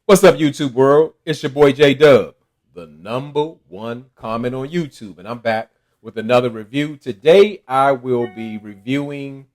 What's up, YouTube world? It's your boy J Dub, the number one comment on YouTube, and I'm back with another review. Today, I will be reviewing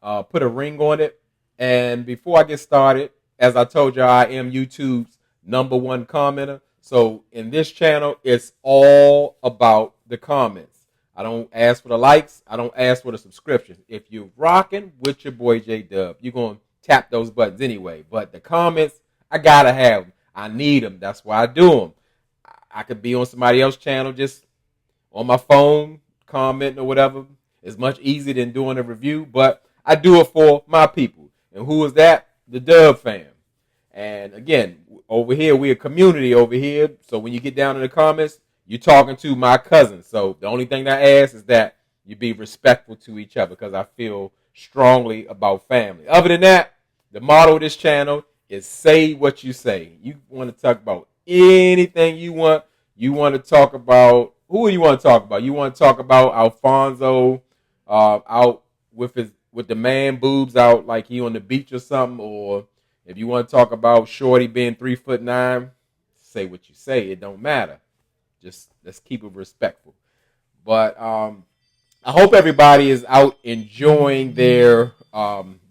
Put a Ring on It. And before I get started, as I told you, I am YouTube's number one commenter. So in this channel, it's all about the comments. I don't ask for the likes. I don't ask for the subscriptions. If you're rocking with your boy J Dub, you're going to tap those buttons anyway. But the comments, I got to have them. I need them. That's why I do them. I could be on somebody else's channel just on my phone, commenting or whatever. It's much easier than doing a review, but I do it for my people. And who is that? The Dub fam. And again, over here, we're a community over here. So when you get down in the comments, you're talking to my cousins. So the only thing I ask is that you be respectful to each other because I feel strongly about family. Other than that, the motto of this channel is say what you say. You want to talk about anything you want. You want to talk about, who do you want to talk about? You want to talk about Alfonzo out with the man boobs out like he on the beach or something, or if you want to talk about Shorty being 3'9", say what you say. It don't matter. Just let's keep it respectful. But I hope everybody is out enjoying their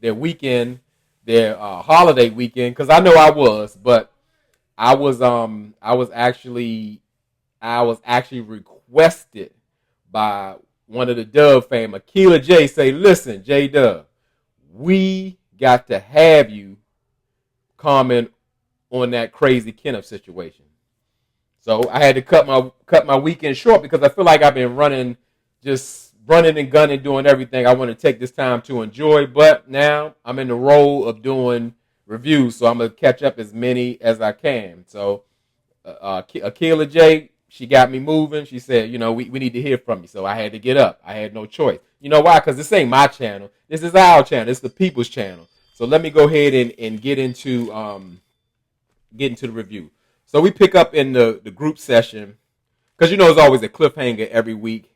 weekend, their holiday weekend, because I know I was, but I was actually requested by one of the Dub fam, Akila J, say, listen, J Dub, we got to have you comment on that crazy Kenneth situation. So I had to cut my weekend short because I feel like I've been running and gunning, doing everything I want to take this time to enjoy. But now I'm in the role of doing reviews, so I'm going to catch up as many as I can. So Akila J, she got me moving. She said, we need to hear from you. So I had to get up. I had no choice. You know why? Because this ain't my channel. This is our channel. It's the people's channel. So let me go ahead and get into the review. So we pick up in the group session because it's always a cliffhanger every week.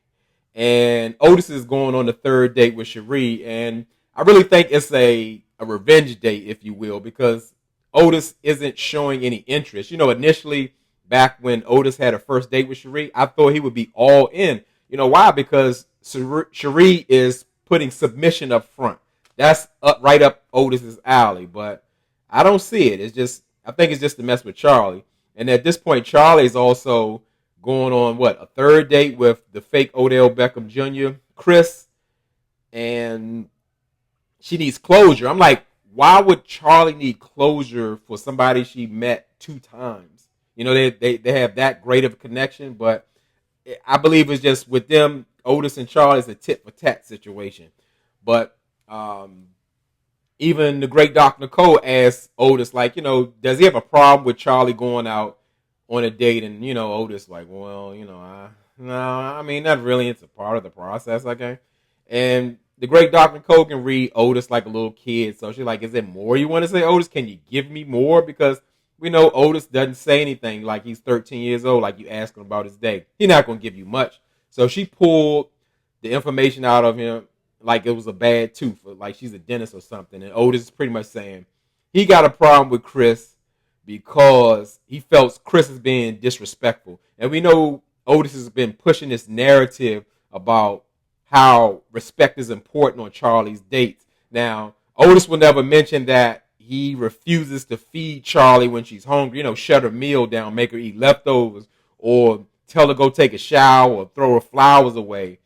And Otis is going on the third date with Cherie. And I really think it's a revenge date, if you will, because Otis isn't showing any interest. Initially, back when Otis had a first date with Cherie, I thought he would be all in. Why? Because Cherie is putting submission up front. That's right up Otis's alley. But I don't see it. I think it's just to mess with Charlie. And at this point, Charlie's also going on, a third date with the fake Odell Beckham Jr., Chris. And she needs closure. I'm like, why would Charlie need closure for somebody she met 2 times? They have that great of a connection, but I believe it's just with them, Otis and Charlie is a tit for tat situation. But even the great Dr. Nicole asked Otis, does he have a problem with Charlie going out on a date? And, Otis like, well, not really. It's a part of the process, okay? And the great Dr. Nicole can read Otis like a little kid. So she's like, is there more you want to say, Otis? Can you give me more? Because we know Otis doesn't say anything like he's 13 years old, like you ask him about his day. He's not going to give you much. So she pulled the information out of him like it was a bad tooth, or like she's a dentist or something. And Otis is pretty much saying he got a problem with Chris because he felt Chris is being disrespectful. And we know Otis has been pushing this narrative about how respect is important on Charlie's dates. Now, Otis will never mention that he refuses to feed Charlie when she's hungry, shut her meal down, make her eat leftovers, or tell her go take a shower or throw her flowers away.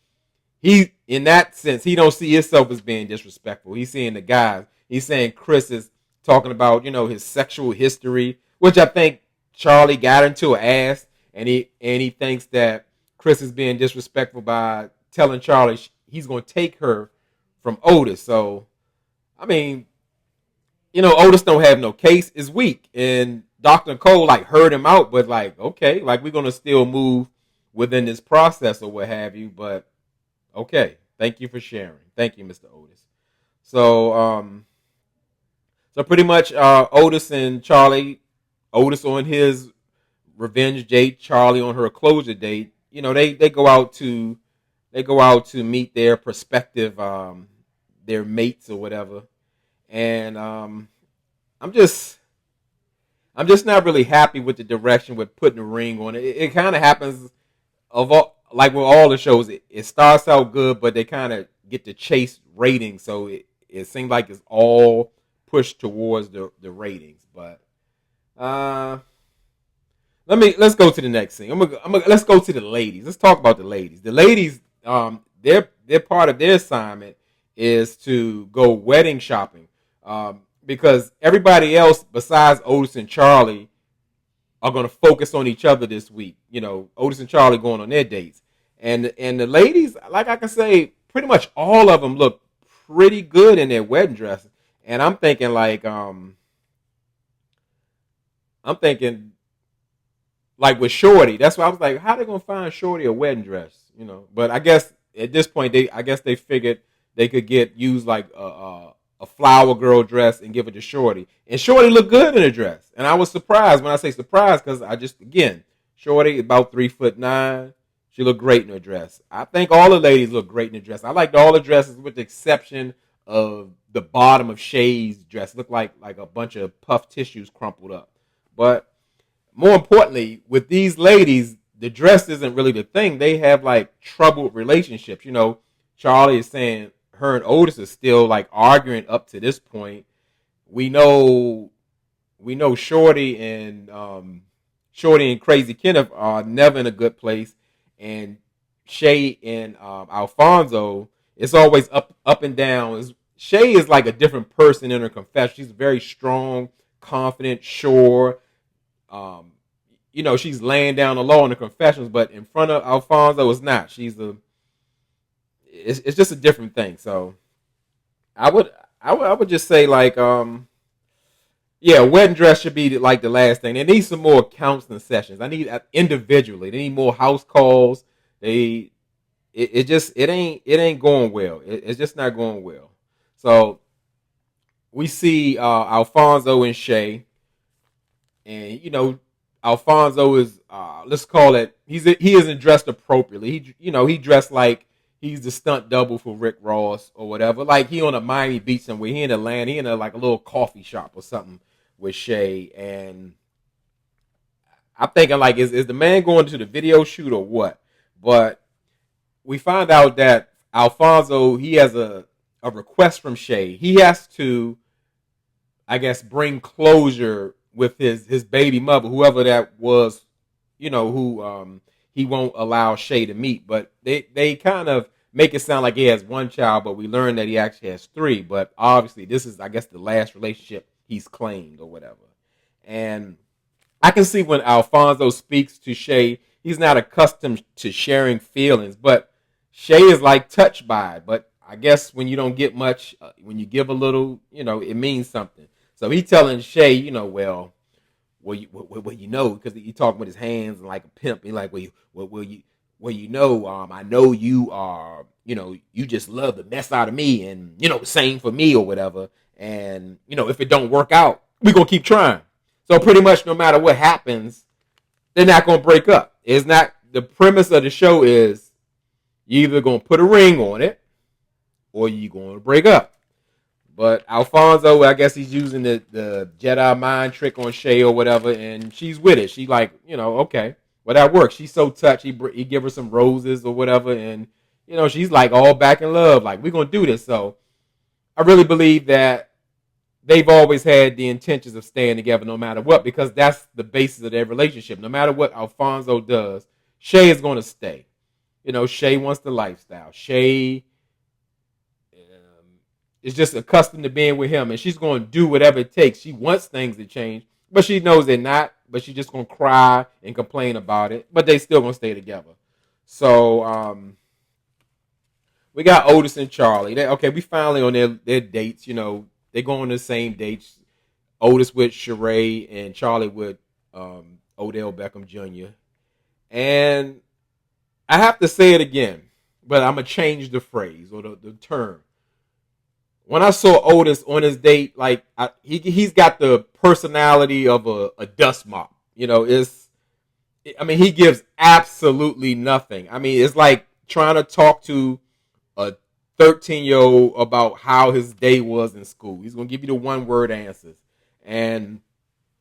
He, in that sense, he don't see himself as being disrespectful. He's seeing the guys. He's saying Chris is talking about, his sexual history, which I think Charlie got into an ass, and he thinks that Chris is being disrespectful by telling Charlie he's going to take her from Otis. So, Otis don't have no case. It's weak. And Dr. Cole, heard him out, but, okay, we're going to still move within this process or what have you. But, okay, thank you for sharing. Thank you, Mr. Otis. So pretty much Otis and Charlie, Otis on his revenge date, Charlie on her closure date, they go out to meet their prospective their mates or whatever. And I'm just I'm just not really happy with the direction with putting a ring on it. It kind of happens like with all the shows. It starts out good, but they kind of get to chase ratings, so it seems like it's all pushed towards the ratings. But uh, let's go to the next thing. Let's go to the ladies. Let's talk about the ladies. The ladies, their part of their assignment is to go wedding shopping, because everybody else besides Otis and Charlie are going to focus on each other this week. Otis and Charlie going on their dates, and the ladies, like I can say, pretty much all of them look pretty good in their wedding dresses. And I'm thinking like with Shorty. That's why I was like, how they gonna find Shorty a wedding dress? But I guess at this point they figured they could use like a flower girl dress and give it to Shorty. And Shorty looked good in a dress. And I was surprised. When I say surprised, because Shorty about 3'9". She looked great in her dress. I think all the ladies look great in the dress. I liked all the dresses with the exception of the bottom of Shea's dress. It looked like a bunch of puff tissues crumpled up. But more importantly, with these ladies, the dress isn't really the thing. They have like troubled relationships. Charlie is saying her and Otis are still like arguing up to this point. We know Shorty and Crazy Kenneth are never in a good place, and Shea and Alfonso, it's always up and down. Shea is like a different person in her confession. She's very strong, confident, sure. She's laying down the law in the confessions, but in front of Alfonso, it's not. It's just a different thing. So I would just say like, a wedding dress should be like the last thing. They need some more counseling sessions. I need individually. They need more house calls. It ain't going well. It's just not going well. So we see Alfonso and Shea, and Alfonso is let's call it, he isn't dressed appropriately. He dressed like he's the stunt double for Rick Ross or whatever. Like he on a Miami Beach somewhere. He in Atlanta. He in like a little coffee shop or something with Shea. And I'm thinking like, is the man going to the video shoot or what? But we find out that Alfonso, he has a request from Shea. He has to, I guess, bring closure with his baby mother, whoever that was, who he won't allow Shea to meet. But they kind of make it sound like he has one child, but we learn that he actually has three. But obviously this is, I guess, the last relationship he's claimed or whatever. And I can see when Alfonso speaks to Shea, he's not accustomed to sharing feelings, but Shea is like touched by it. But I guess when you don't get much, when you give a little, it means something. So he telling Shea, because he talking with his hands like a pimp. He like, I know you are, you just love the mess out of me, and same for me or whatever. And if it don't work out, we gonna keep trying. So pretty much no matter what happens, they're not gonna break up. It's not, the premise of the show is you either gonna put a ring on it or you gonna break up. But Alfonso, I guess he's using the Jedi mind trick on Shea or whatever, and she's with it. She like, okay, well that works. She's so touched. He give her some roses or whatever, and she's like all back in love. Like, we're gonna do this. So I really believe that they've always had the intentions of staying together no matter what, because that's the basis of their relationship. No matter what Alfonso does, Shea is going to stay. Shea wants the lifestyle. Shea is just accustomed to being with him, and she's going to do whatever it takes. She wants things to change, but she knows they're not, but she's just going to cry and complain about it, but they still going to stay together. So we got Otis and Charlie. We finally on their dates. They go on the same dates. Otis with Sheree and Charlie with Odell Beckham Jr. And I have to say it again, but I'm going to change the phrase or the term. When I saw Otis on his date, like he's got the personality of a dust mop. He gives absolutely nothing. It's like trying to talk to a 13-year-old about how his day was in school. He's gonna give you the one-word answers, and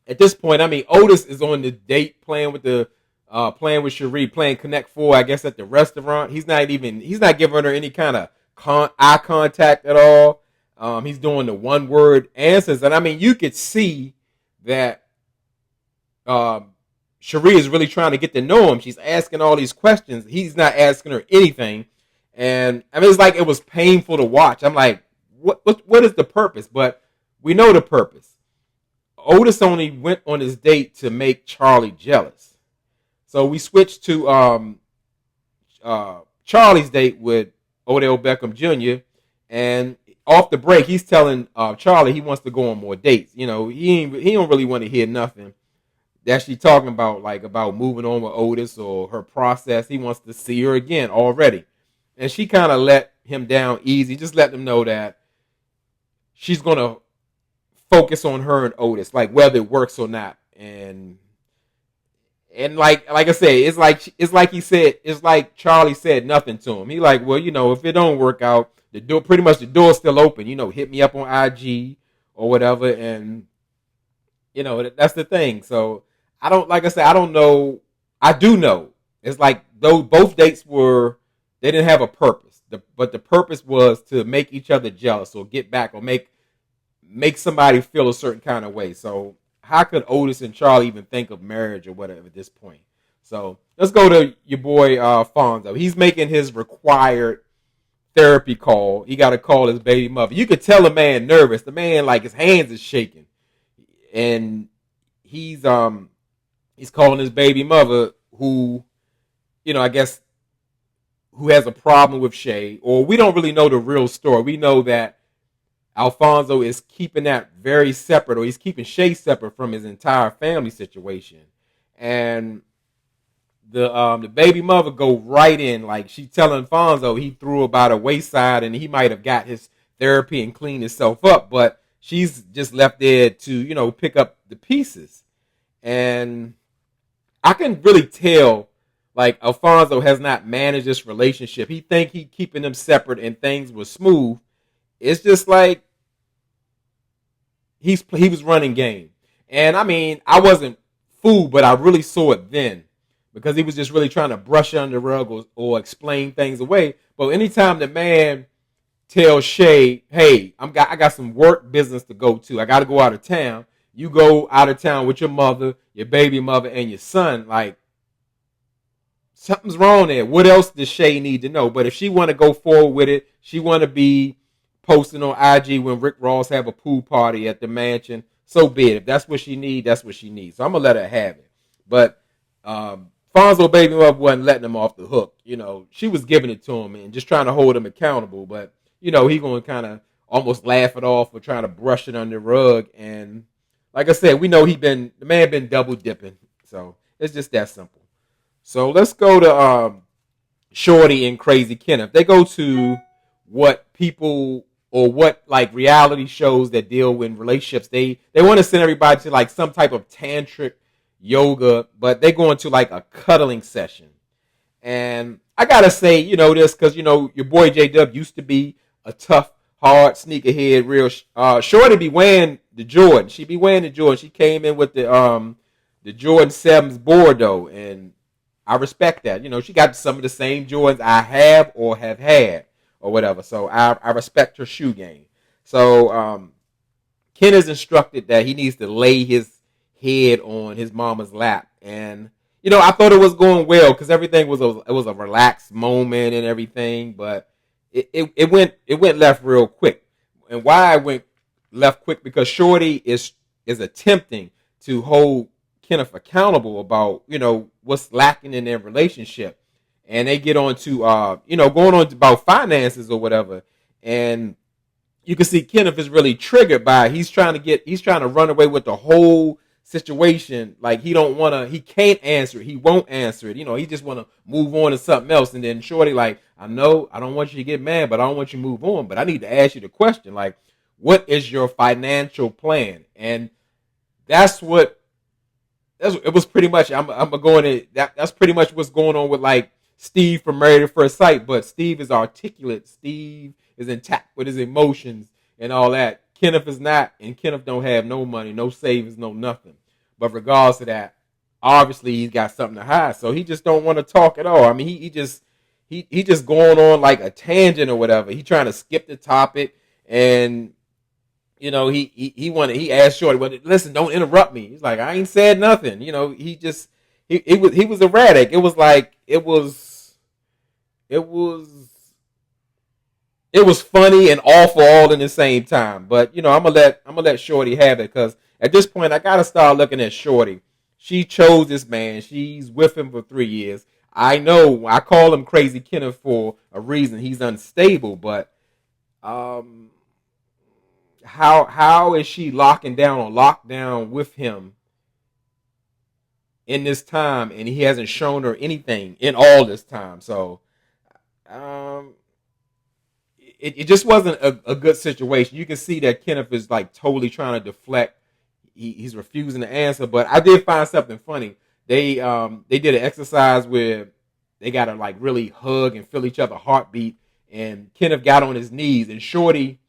At this point, I mean, Otis is on the date playing with Cherie, playing Connect Four, I guess, at the restaurant. He's not giving her any kind of eye contact at all. He's doing the one word answers, and I mean, you could see that Cherie is really trying to get to know him. She's asking all these questions. He's not asking her anything, and I mean, it's like it was painful to watch. I'm like, what is the purpose? But we know the purpose. Otis only went on his date to make Charlie jealous. So we switched to Charlie's date with Odell Beckham Jr. And off the break, he's telling Charlie he wants to go on more dates. You know, he don't really want to hear nothing that she's talking about, like about moving on with Otis or her process. He wants to see her again already. And she kind of let him down easy, just let him know that she's going to focus on her and Otis, like whether it works or not. And like I said, it's like Charlie said nothing to him. He like, well, you know, if it don't work out, the door's still open. You know, hit me up on IG or whatever. And you know, that's the thing. So I don't know. I do know. It's like though both dates they didn't have a purpose. But the purpose was to make each other jealous or get back or make somebody feel a certain kind of way. So how could Otis and Charlie even think of marriage or whatever at this point? So let's go to your boy Alfonzo. He's making his required therapy call. He got to call his baby mother. You could tell the man nervous. The man, like, his hands is shaking. And he's calling his baby mother who, you know, I guess who has a problem with Shea. Or we don't really know the real story. We know that Alfonzo is keeping that very separate, or he's keeping Shea separate from his entire family situation. And the baby mother go right in, like she telling Alfonzo he threw about a wayside and he might have got his therapy and cleaned himself up, but she's just left there to, you know, pick up the pieces. And I can really tell, like, Alfonzo has not managed this relationship. He think he keeping them separate and things were smooth. It's just like he was running game. And I mean, I wasn't fooled, but I really saw it then because he was just really trying to brush it under the rug or explain things away. But anytime the man tells Shea, hey, I got some work business to go to. I got to go out of town. You go out of town with your mother, your baby mother, and your son. Like, something's wrong there. What else does Shea need to know? But if she want to go forward with it, she want to be posting on IG when Rick Ross have a pool party at the mansion, so be it. If that's what she need, that's what she needs. So I'm gonna let her have it. But Fonzo baby mother wasn't letting him off the hook. You know, she was giving it to him and just trying to hold him accountable. But you know, he gonna kind of almost laugh it off for trying to brush it under the rug. And like I said, we know the man been double dipping. So it's just that simple. So let's go to Shorty and Crazy Kenneth. They go to what people or what like reality shows that deal with relationships. They want to send everybody to like some type of tantric yoga, but they go into like a cuddling session. And I gotta say, you know, this because you know your boy J-Dub used to be a tough, hard sneakerhead, real Shorty be wearing the Jordan. She be wearing the Jordan. She came in with the Jordan 7s Bordeaux, and I respect that. You know, she got some of the same Jordans I have or have had or whatever. So I respect her shoe game. So Ken is instructed that he needs to lay his head on his mama's lap. And, you know, I thought it was going well because everything was a relaxed moment and everything. But it went left real quick. And why it went left quick? Because Shorty is attempting to hold Kenneth accountable about, you know, what's lacking in their relationship. And they get on to, you know, going on about finances or whatever. And you can see Kenneth is really triggered by it. He's trying to run away with the whole situation. Like he can't answer it. He won't answer it. You know, he just want to move on to something else. And then Shorty like, I know I don't want you to get mad, but I don't want you to move on. But I need to ask you the question, like, what is your financial plan? And it was pretty much, that's pretty much what's going on with like Steve from Married at First Sight, but Steve is articulate. Steve is intact with his emotions and all that. Kenneth is not, and Kenneth don't have no money, no savings, no nothing. But regardless of that, obviously he's got something to hide, so he just don't want to talk at all. I mean, he just going on like a tangent or whatever. He trying to skip the topic, and he asked Shorty, well, listen, don't interrupt me. He's like, I ain't said nothing. He was erratic. It was funny and awful all in the same time. But I'm gonna let Shorty have it, because at this point I gotta start looking at Shorty. She chose this man. She's with him for 3 years. I know I call him Crazy Kenneth for a reason. He's unstable, but how is she locking down or locked down with him in this time, and he hasn't shown her anything in all this time? So it just wasn't a good situation. You can see that Kenneth is like totally trying to deflect. He's refusing to answer. But I did find something funny. They did an exercise where they got to like really hug and feel each other's heartbeat. And Kenneth got on his knees, and Shorty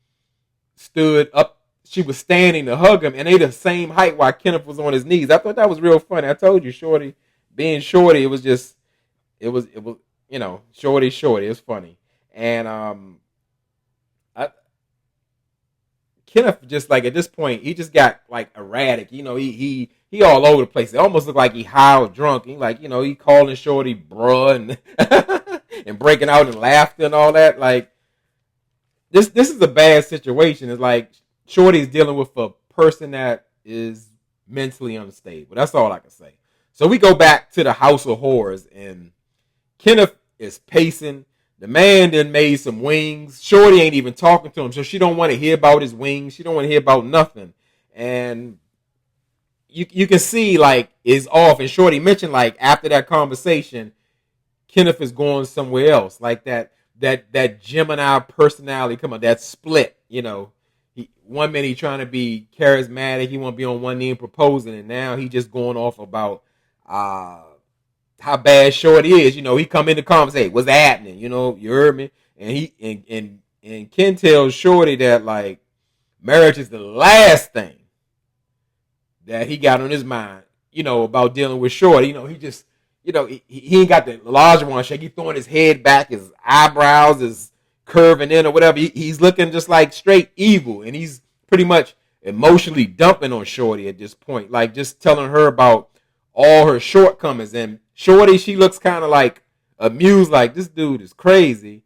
stood up. She was standing to hug him, and they the same height while Kenneth was on his knees. I thought that was real funny. I told you, Shorty being Shorty, it was Shorty. It was funny. And Kenneth just like at this point he just got like erratic. He all over the place. It almost looked like he high or drunk. He calling Shorty bruh and and breaking out in laughter and all that. Like this is a bad situation. It's like Shorty's dealing with a person that is mentally unstable. That's all I can say. So we go back to the House of Horrors, and Kenneth is pacing. The man then made some wings. Shorty ain't even talking to him, so she don't want to hear about his wings. She don't want to hear about nothing. And you can see, like, it's off. And Shorty mentioned, like, after that conversation, Kenneth is going somewhere else. Like that Gemini personality, come on, that split, one minute he trying to be charismatic. He want to be on one knee and proposing. And now he just going off about how bad Shorty is. He come in the comments, hey, what's happening? You heard me? And and Ken tells Shorty that like marriage is the last thing that he got on his mind, about dealing with Shorty. He just, he ain't got the larger one shake. He throwing his head back, his eyebrows is curving in or whatever. He's looking just like straight evil, and he's pretty much emotionally dumping on Shorty at this point, like just telling her about all her shortcomings. And Shorty, she looks kind of like amused, like this dude is crazy,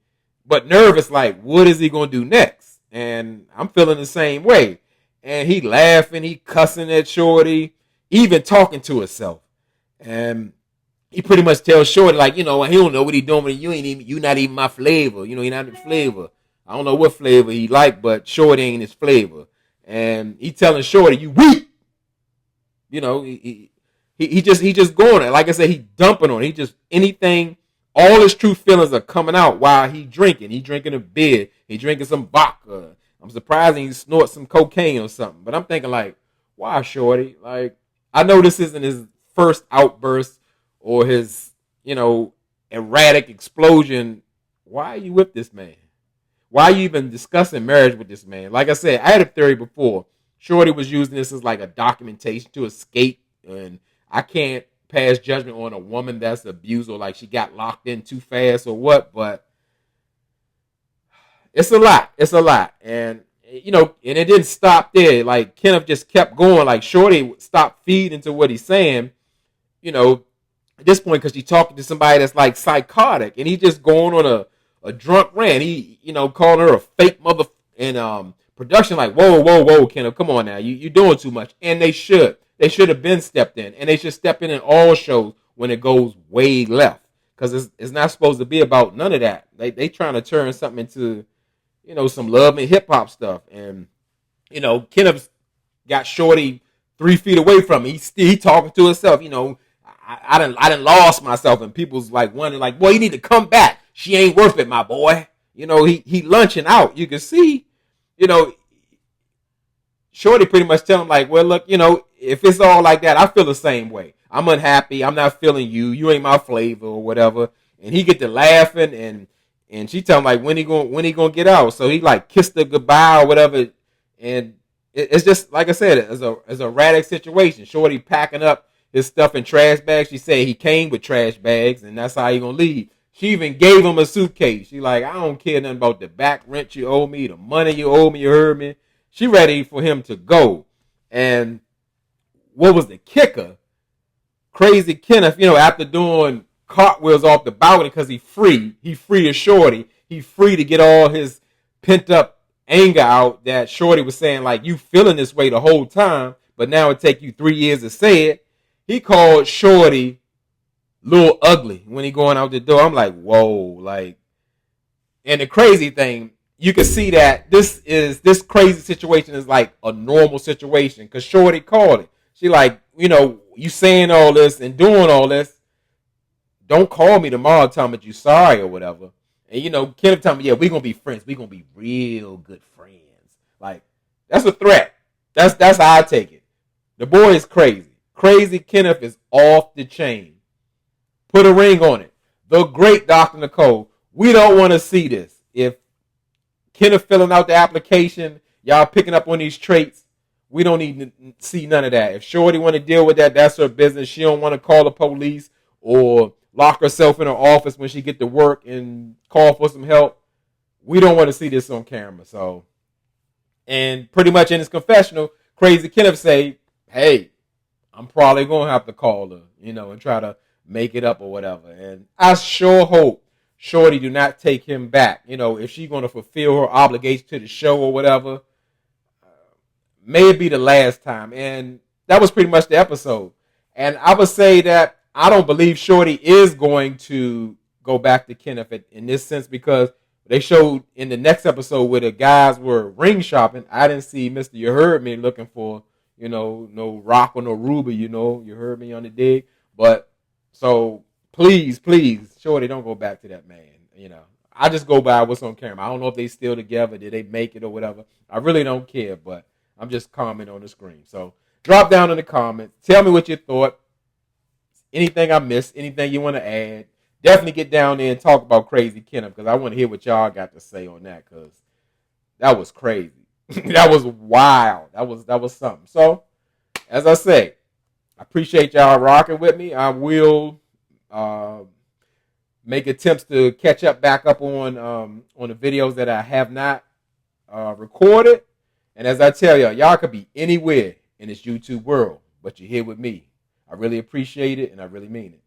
but nervous, like what is he gonna do next? And I'm feeling the same way. And he laughing, he cussing at Shorty, even talking to himself. And he pretty much tells Shorty, like, he don't know what he doing, but you not even my flavor. You're not the flavor. I don't know what flavor he like, but Shorty ain't his flavor. And he telling Shorty, you weak. He just going there. Like I said, he dumping on it. He just anything. All his true feelings are coming out while he drinking. He drinking a beer. He drinking some vodka. I'm surprised he snorts some cocaine or something. But I'm thinking like, why, Shorty? Like, I know this isn't his first outburst or his, erratic explosion. Why are you with this man? Why are you even discussing marriage with this man? Like I said, I had a theory before. Shorty was using this as like a documentation to escape, and I can't pass judgment on a woman that's abused or like she got locked in too fast or what, but it's a lot. And and it didn't stop there. Like Kenneth just kept going. Like Shorty stopped feeding to what he's saying, at this point, because she's talking to somebody that's like psychotic, and he just going on a drunk rant. He, calling her a fake mother in production, like, whoa, Kenneth, come on now. You're doing too much. And they should. They should have been stepped in, and they should step in all shows when it goes way left, because it's not supposed to be about none of that. They trying to turn something into, some love and hip hop stuff, and Kenneth got Shorty 3 feet away from him. He talking to himself. I done lost myself, and people's like wondering, like, boy, you need to come back. She ain't worth it, my boy. He lunching out. You can see, Shorty pretty much telling him like, well, look, if it's all like that, I feel the same way. I'm unhappy. I'm not feeling you. You ain't my flavor or whatever. And he get to laughing, and she tell him like when he gonna get out. So he like kissed her goodbye or whatever. And it's just like I said, it's a erratic situation. Shorty packing up his stuff in trash bags. She said he came with trash bags, and that's how he gonna leave. She even gave him a suitcase. She like, I don't care nothing about the back rent you owe me, the money you owe me. You heard me. She ready for him to go. And what was the kicker? Crazy Kenneth, after doing cartwheels off the balcony because he free as Shorty. He free to get all his pent up anger out that Shorty was saying, like, you feeling this way the whole time, but now it take you 3 years to say it. He called Shorty little ugly when he going out the door. I'm like, whoa, like, and the crazy thing, you can see that this crazy situation is like a normal situation because Shorty called it. She like, you saying all this and doing all this. Don't call me tomorrow telling me you sorry or whatever. And Kenneth told me, yeah, we're gonna be friends. We're gonna be real good friends. Like, that's a threat. That's how I take it. The boy is crazy. Crazy Kenneth is off the chain. Put a ring on it. The great Dr. Nicole. We don't want to see this. If Kenneth filling out the application, y'all picking up on these traits, we don't need to see none of that. If Shorty want to deal with that, that's her business. She don't want to call the police or lock herself in her office when she get to work and call for some help. We don't want to see this on camera. So, and pretty much in his confessional, Crazy Kenneth say, hey, I'm probably going to have to call her, and try to make it up or whatever. And I sure hope Shorty do not take him back. If she's going to fulfill her obligation to the show or whatever, may it be the last time. And that was pretty much the episode. And I would say that I don't believe Shorty is going to go back to Kenneth in this sense because they showed in the next episode where the guys were ring shopping. I didn't see Mr. You Heard Me looking for, no rock or no ruby, you heard me on the dig. But so please, Shorty, don't go back to that man. I just go by what's on camera. I don't know if they still together, did they make it or whatever. I really don't care, but I'm just commenting on the screen. So drop down in the comments. Tell me what you thought. Anything I missed, anything you want to add. Definitely get down there and talk about Crazy Kenneth because I want to hear what y'all got to say on that because that was crazy. That was wild. That was something. So, as I say, I appreciate y'all rocking with me. I will make attempts to catch back up on the videos that I have not recorded. And as I tell y'all could be anywhere in this YouTube world, but you're here with me. I really appreciate it, and I really mean it.